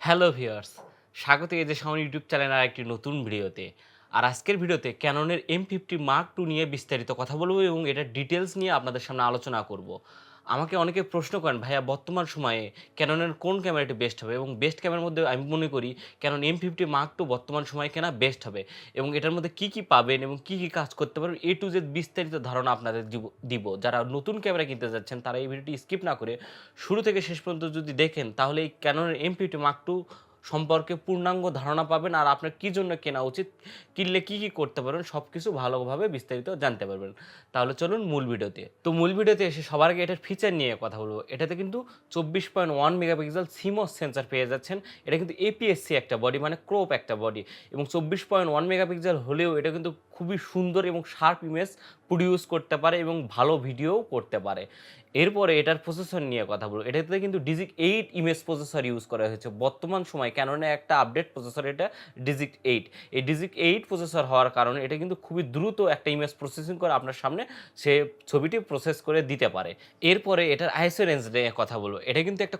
Hello viewers, স্বাগত এই যে সামনে ইউটিউব চ্যানেলের একটি নতুন ভিডিওতে। আর আজকের ভিডিওতে ক্যাননের M50 Mark II নিয়ে বিস্তারিত কথা বলবো এবং এটার ডিটেলস নিয়ে আপনাদের সামনে আলোচনা করব। আমাকে অনেকে প্রশ্ন করেন, ভাইয়া বর্তমান সময়ে ক্যাননের কোন ক্যামেরাটি বেস্ট হবে, এবং বেস্ট ক্যামেরার মধ্যে আমি মনে করি ক্যানন M50 Mark II বর্তমান সময়ে কেনা বেস্ট হবে এবং এটার মধ্যে কী কী পাবেন এবং কী কী কাজ করতে পারবেন A to Z বিস্তারিত ধারণা আপনাদের দিব। যারা নতুন ক্যামেরা কিনতে যাচ্ছেন তারা এই ভিডিওটি স্কিপ না করে শুরু থেকে শেষ পর্যন্ত যদি দেখেন তাহলে এই ক্যাননের M50 Mark II সম্পর্কে পূর্ণাঙ্গ ধারণা পাবেন আর আপনার কী জন্য কেনা উচিত, কিনলে কী কী করতে পারবেন সব কিছু ভালোভাবে বিস্তারিত জানতে পারবেন। তাহলে চলুন মূল ভিডিওতে। তো মূল ভিডিওতে এসে সবার আগে এটার ফিচার নিয়ে কথা বলবো। এটাতে কিন্তু 24.1 মেগাপিক্সেল সিমস সেন্সর পেয়ে যাচ্ছেন। এটা কিন্তু APS-C একটা বডি, মানে ক্রপ একটা বডি, এবং 24.1 মেগাপিক্সেল হলেও এটা কিন্তু খুবই সুন্দর এবং শার্প ইমেজ প্রডিউস করতে পারে এবং ভালো ভিডিও করতে পারে। এরপরে এটার প্রসেসর নিয়ে কথা বলবো। এটাতে কিন্তু ডিজিক 8 ইমেজ প্রসেসর ইউজ করা হয়েছে। বর্তমান সময় ক্যাননের একটা আপডেট প্রসেসর, এটা ডিজিক 8। এই ডিজিক 8 প্রসেসর হওয়ার কারণে এটা কিন্তু খুবই দ্রুত একটা ইমেজ প্রসেসিং করে আপনার সামনে সে ছবিটি প্রসেস করে দিতে পারে। এরপরে এটার আইএসও রেঞ্জ নিয়ে কথা বলবো। এটা কিন্তু একটা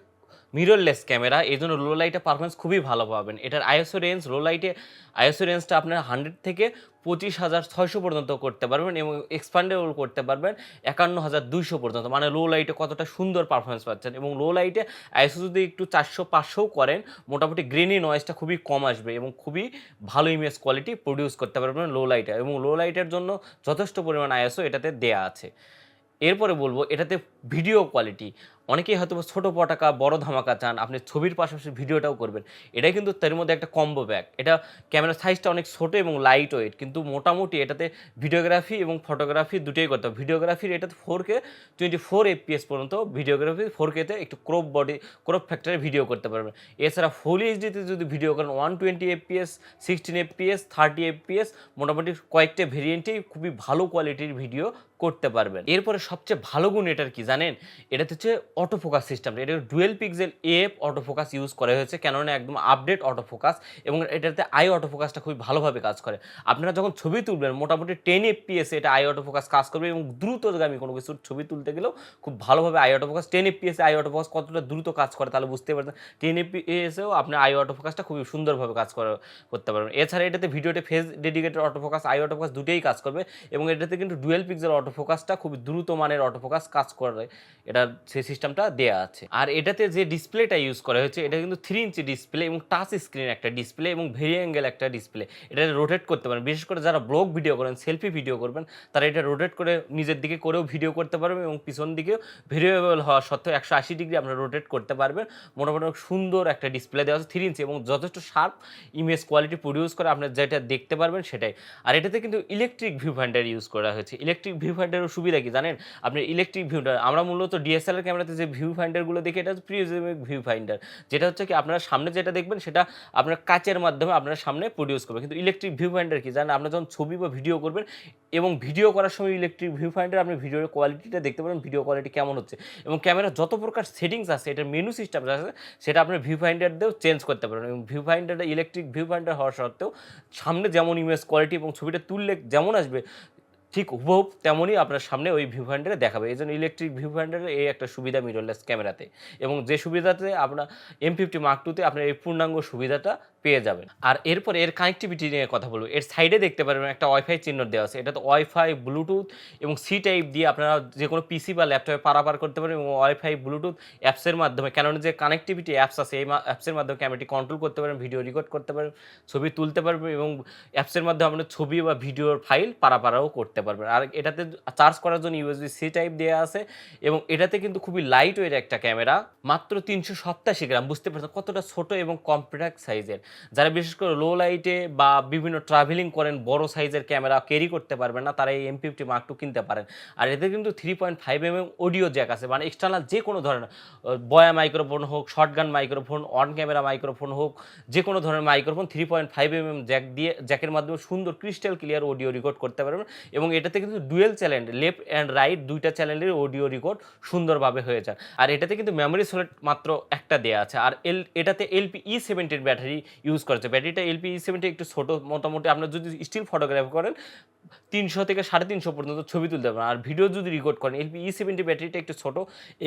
মিররলেস ক্যামেরা, এই জন্য লো লাইটে পারফরমেন্স খুবই ভালো পাবেন। এটার আইএসও রেঞ্জটা আপনার 100 থেকে 25,600 পর্যন্ত করতে পারবেন এবং এক্সপান্ডেবল করতে পারবেন 51,200 পর্যন্ত, মানে লো লাইটে কতটা সুন্দর পারফরমেন্স পাচ্ছেন। এবং লো লাইটে আইএসও যদি একটু 400-500 করেন, মোটামুটি গ্রেনি নয়েজটা খুবই কম আসবে এবং খুবই ভালো ইমেজ কোয়ালিটি প্রডিউস করতে পারবেন লো লাইটে, এবং লো লাইটের জন্য যথেষ্ট পরিমাণ আইএসও এটাতে দেয়া আছে। এরপরে বলবো এটাতে ভিডিও কোয়ালিটি। অনেকেই হয়তো ছোটো পটাকা বড় ধামাকা চান, আপনি ছবির পাশাপাশি ভিডিওটাও করবেন। এটাই কিন্তু তার মধ্যে একটা কম্বো ব্যাগ। এটা ক্যামেরার সাইজটা অনেক ছোটো এবং লাইট ওয়েট, কিন্তু মোটামুটি এটাতে ভিডিওগ্রাফি এবং ফটোগ্রাফি দুটোই করতে হবে। ভিডিওগ্রাফির এটাতে 4K 24 FPS পর্যন্ত ভিডিওগ্রাফি, 4K-তে একটু ক্রপ ফ্যাক্টরে ভিডিও করতে পারবেন। এছাড়া ফুল এইচডিতে যদি ভিডিও করেন 120 FPS, 16 FPS, 30 FPS, মোটামুটি কয়েকটা ভেরিয়েন্টেই খুবই ভালো কোয়ালিটির ভিডিও করতে পারবেন। এরপরে সবচেয়ে ভালো গুণ এটার কি জানেন? এটাতে হচ্ছে অটো ফোকাস সিস্টেমটা। এটা dual pixel AF auto focus use করা হয়েছে, কেননা একদম আপডেট অটো ফোকাস, এবং এটাতে আই অটো ফোকাসটা খুবই ভালোভাবে কাজ করে। আপনারা যখন ছবি তুলবেন মোটামুটি 10 FPS এটা আই অটো ফোকাস কাজ করবে, এবং দ্রুতগামী কোনো কিছুর ছবি তুলতে গেলেও খুব ভালোভাবে I auto focus 10 FPS I auto focus কতটা দ্রুত কাজ করে তাহলে বুঝতে পারছেন। 10 FPS-এও আপনার আই অটো ফোকাসটা খুবই সুন্দরভাবে কাজ করতে পারবেন। এছাড়া এটাতে ভিডিওতে face dedicated auto focus, I auto focus দুটোই কাজ করবে, এবং এটাতে কিন্তু ডুয়েল পিক্সেল অটো ফোকাস খুব দ্রুত মানের অটোফোকাস কাজ করে, এটা সেই সিস্টেমটা দেয়া আছে। আর এটাতে যে ডিসপ্লেটা ইউজ করা হয়েছে এটা কিন্তু 3 ইঞ্চি ডিসপ্লে এবং টাচ স্ক্রিন একটা ডিসপ্লে এবং ভেরি অ্যাঙ্গেল একটা ডিসপ্লে। এটা রোটেট করতে পারেন, বিশেষ করে যারা ব্লগ ভিডিও করেন, সেলফি ভিডিও করবেন, তারা এটা রোটেট করে নিজের দিকে করেও ভিডিও করতে পারবেন, এবং পিছন দিকেও ভেরিয়েবল হওয়া সত্ত্বেও 180 ডিগ্রি আপনারা রোটেট করতে পারবেন। মোটামুটি সুন্দর একটা ডিসপ্লে দেওয়া আছে 3 ইঞ্চি, এবং যথেষ্ট শার্প ইমেজ কোয়ালিটি প্রডিউস করে আপনার যেটা দেখতে পারবেন সেটাই। আর এটাতে কিন্তু ইলেকট্রিক ভিউ ফাইন্ডার ইউজ করা হয়েছে। ইলেকট্রিক ভিউ ফাইন্ডারের সুবিধা কি জানেন? আপনি ইলেকট্রিক ভিউটা, আমরা মূলত ডিএসএলআর ক্যামেরাতে যে ভিউ ফাইন্ডারগুলো দেখি এটা হচ্ছে প্রিজমিক ভিউ ফাইন্ডার, যেটা হচ্ছে কি আপনারা সামনে যেটা দেখবেন সেটা আপনার কাচের মাধ্যমে আপনার সামনে প্রডিউস করবে। কিন্তু ইলেকট্রিক ভিউ ফাইন্ডার কি জানেন? আপনারা যখন ছবি বা ভিডিও করবেন এবং ভিডিও করার সময় ইলেকট্রিক ভিউ ফাইন্ডার আপনি ভিডিওর কোয়ালিটিটা দেখতে পারেন, ভিডিও কোয়ালিটি কেমন হচ্ছে, এবং ক্যামেরার যত প্রকার সেটিংস আছে, এটার মেনু সিস্টেম আছে, সেটা আপনার ভিউ ফাইন্ডার দিয়েও চেঞ্জ করতে পারেন। এবং ভিউ ফাইন্ডারটা ইলেকট্রিক ভিউ ফাইন্ডার হওয়া সত্ত্বেও সামনে যেমন ইমেজ কোয়ালিটি এবং ছবিটা তুললে যেমন আসবে ঠিক হুবহু তেমনই আপনার সামনে ওই ভিউ ফাইন্ডারে দেখাবে। এই জন্য ইলেকট্রিক ভিউ ফাইন্ডারের এই একটা সুবিধা মিররলেস ক্যামেরাতে, এবং যে সুবিধাতে আপনার M50 Mark II-তে আপনার এই পূর্ণাঙ্গ সুবিধাটা পেয়ে যাবেন। আর এরপরে এর কানেক্টিভিটি নিয়ে কথা বলবো। এর সাইডে দেখতে পারবেন একটা ওয়াইফাই চিহ্ন দেওয়া আছে। এটা তো ওয়াইফাই, ব্লুটুথ এবং সি টাইপ দিয়ে আপনারা যে কোনো পিসি বা ল্যাপটপে পারাপার করতে পারেন, এবং ওয়াইফাই, ব্লুটুথ অ্যাপসের মাধ্যমে, কেননা যে কানেক্টিভিটি অ্যাপস আছে এই অ্যাপসের মাধ্যমে ক্যামেরাটি কন্ট্রোল করতে পারেন, ভিডিও রেকর্ড করতে পারেন, ছবি তুলতে পারবেন, এবং অ্যাপসের মাধ্যমে আপনার ছবি বা ভিডিওর ফাইল পারাপারও করতে পারবেন। আর এটাতে চার্জ করার জন্য USB-C টাইপ দেওয়া আছে, এবং এটাতে কিন্তু খুবই লাইট ওয়েট একটা ক্যামেরা, মাত্র 387 গ্রাম। বুঝতে পারছেন কতটা ছোট এবং কম্প্যাক্ট সাইজের। যারা বিশেষ করে লো লাইটে বা বিভিন্ন ট্রাভেলিং করেন, বড় সাইজের ক্যামেরা ক্যারি করতে পারবেন না, তারা এই M50 Mark II কিনতে পারেন। আর এতে কিন্তু 3.5 mm অডিও জ্যাক আছে, মানে এক্সটার্নাল যে কোনো ধরনের বয়া মাইক্রোফোন হোক, shotgun microphone, on camera microphone হোক, যে কোনো ধরনের মাইক্রোফোন 3.5 mm জ্যাকের মাধ্যমে সুন্দর ক্রিস্টাল ক্লিয়ার অডিও রেকর্ড করতে পারবেন, এবং এটাতে কিন্তু dual channel left and right দুইটা চ্যানেলের অডিও রেকর্ড সুন্দরভাবে হয়ে যায়। আর এটাতে কিন্তু মেমোরি স্লট মাত্র একটা দেয়া আছে। আর এটাতে LP-E70 এর ব্যাটারি ইউজ করেছে। ব্যাটারিটা LP-E70 একটু ছোট, মোটামুটি আপনার যদি স্টিল ফটোগ্রাফি করেন ৩০০ থেকে ৩৫০ পর্যন্ত ছবি তুলতে পারবেন। আর ভিডিও যদি রেকর্ড করেন LP-E70 ব্যাটারিটা একটু ছোট,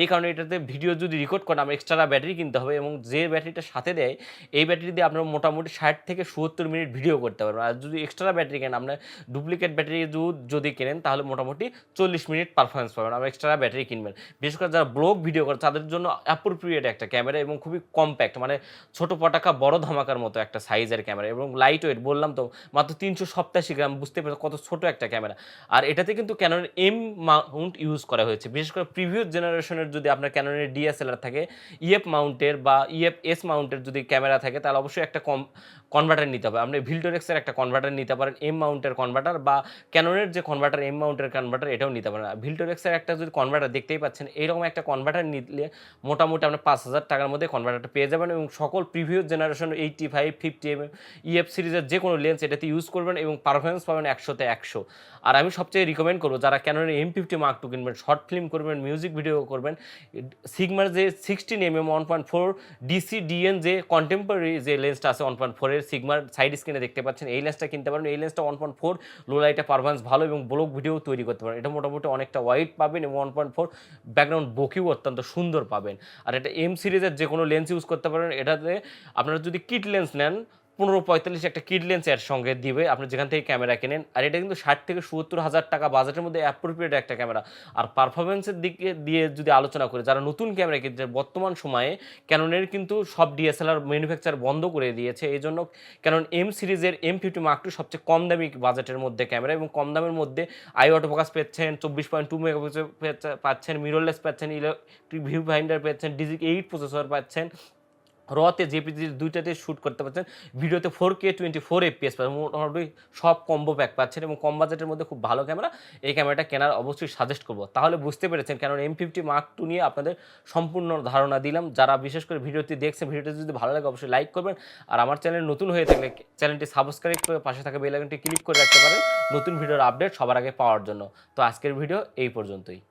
এই কারণে এটাতে ভিডিও যদি রেকর্ড করেন আমরা এক্সট্রা ব্যাটারি কিনতে হবে, এবং যে ব্যাটারিটা সাথে দেয় এই ব্যাটারি দিয়ে আপনারা মোটামুটি ৬০ থেকে ৭০ মিনিট ভিডিও করতে পারবেন। আর যদি এক্সট্রা ব্যাটারি কেনেন, আপনার ডুপ্লিকেট ব্যাটারি যদি কেনেন তাহলে মোটামুটি ৪০ মিনিট পারফরমেন্স পাবেন। আপনারা এক্সট্রা ব্যাটারি কিনবেন। বিশেষ করে যারা ব্লগ ভিডিও করে তাদের জন্য অ্যাপ্রোপ্রিয়েট একটা ক্যামেরা, এবং খুবই কম্প্যাক্ট, মানে ছোট পটাকা বড় ধামাকার মতো একটা সাইজের ক্যামেরা, এবং লাইট ওয়েট বললাম তো মাত্র ৩৮৭ গ্রাম, বুঝতে পারছেন কত ছোট একটা ক্যামেরা। আর এটাতে কিন্তু ক্যাননের এম মাউন্ট ইউজ করা হয়েছে। বিশেষ করে প্রিভিয়াস জেনারেশনের যদি আপনার ক্যাননের ডিএসএলআর থাকে, ইএফ মাউন্টের বা ইএফ-এস মাউন্টের যদি ক্যামেরা থাকে তাহলে অবশ্যই একটা কনভার্টার নিতে হবে। আপনি ভিল্টোরেক্সের একটা কনভার্টার নিতে পারেন, এম মাউন্টের কনভার্টার, বা ক্যাননের যে কনভার্টার এম মাউন্টের কনভার্টার এটাও নিতে পারেন। ভিল্টোরেক্সের একটা যদি কনভার্টার দেখতেই পাচ্ছেন, এইরকম একটা কনভার্টার নিলে মোটামুটি আপনি ৫,০০০ টাকার মধ্যে কনভার্টারটা পেয়ে যাবেন, এবং সকল প্রিভিয়াস জেনারেশন 85, 50 ইএফ সিরিজের যে কোনো লেন্স এটাতে ইউজ করবেন এবং পারফরমেন্স পাবেন ১০০-তে ১০০। আর আমি সবচেয়ে রিকমেন্ড করবো যারা ক্যাননের M50 Mark II কিনবেন, শর্ট ফিল্ম করবেন, মিউজিক ভিডিও করবেন, সিগমার যে 16mm 1.4 DC-DN যে কন্টেম্পোরারি যে লেন্সটা আছে 1.4 এর সিগমার সাইড স্ক্রিনে দেখতে পাচ্ছেন, এই লেন্সটা কিনতে পারেন। এই লেন্সটা 1.4 লো লাইটে পারফরমেন্স ভালো, এবং ব্লগ ভিডিও তৈরি করতে পারেন। এটা মোটামুটি অনেকটা ওয়াইড পাবেন, এবং 1.4 ব্যাকগ্রাউন্ড বকিও অত্যন্ত সুন্দর পাবেন। আর এটা এম সিরিজের যে কোনো লেন্স ইউজ করতে পারেন। এটাতে আপনারা যদি কিট লেন্স নেন ১৫-৪৫ একটা কিট লেন্স এর সঙ্গে দিবে আপনি যেখান থেকে ক্যামেরা কেনেন। আর এটা কিন্তু ৬০ থেকে ৭০,০০০ টাকা বাজেটের মধ্যে অ্যাপ্রোপ্রিয়েট একটা ক্যামেরা। আর পারফরমেন্সের দিকে দিয়ে যদি আলোচনা করি, যারা নতুন ক্যামেরা কিনছে, বর্তমান সময়ে ক্যাননের কিন্তু সব ডিএসএলআর ম্যানুফ্যাকচার বন্ধ করে দিয়েছে। এই জন্য ক্যানন এম সিরিজের M50 Mark II সবচেয়ে কম দামি বাজেটের মধ্যে ক্যামেরা, এবং কম দামের মধ্যে আই অটো ফোকাস পাচ্ছেন, ২৪.২ মেগাপিক্সেল পাচ্ছেন, মিররলেস পাচ্ছেন, ইলেকট্রিক ভিউ ফাইন্ডার পাচ্ছেন, DG8 প্রসেসর পাচ্ছেন, রতে জেপিজি দুইটাতে শ্যুট করতে পারছেন, ভিডিওতে 4K 24 FPS পাচ্ছেন, মোটামুটি সব কম্বো প্যাক পাচ্ছেন, এবং কম বাজেটের মধ্যে খুব ভালো ক্যামেরা। এই ক্যামেরাটা কেনার অবশ্যই সাজেস্ট করব। তাহলে বুঝতে পেরেছেন কারণ M50 Mark II নিয়ে আপনাদের সম্পূর্ণ ধারণা দিলাম। যারা বিশেষ করে ভিডিওটি দেখছেন, ভিডিওটি যদি ভালো লাগে অবশ্যই লাইক করবেন, আর আমার চ্যানেল নতুন হয়ে থাকলে চ্যানেলটি সাবস্ক্রাইব করে পাশে থাকা বেল আইকনটি ক্লিক করে রাখতে পারেন নতুন ভিডিওর আপডেট সবার আগে পাওয়ার জন্য। তো আজকের ভিডিও এই পর্যন্তই।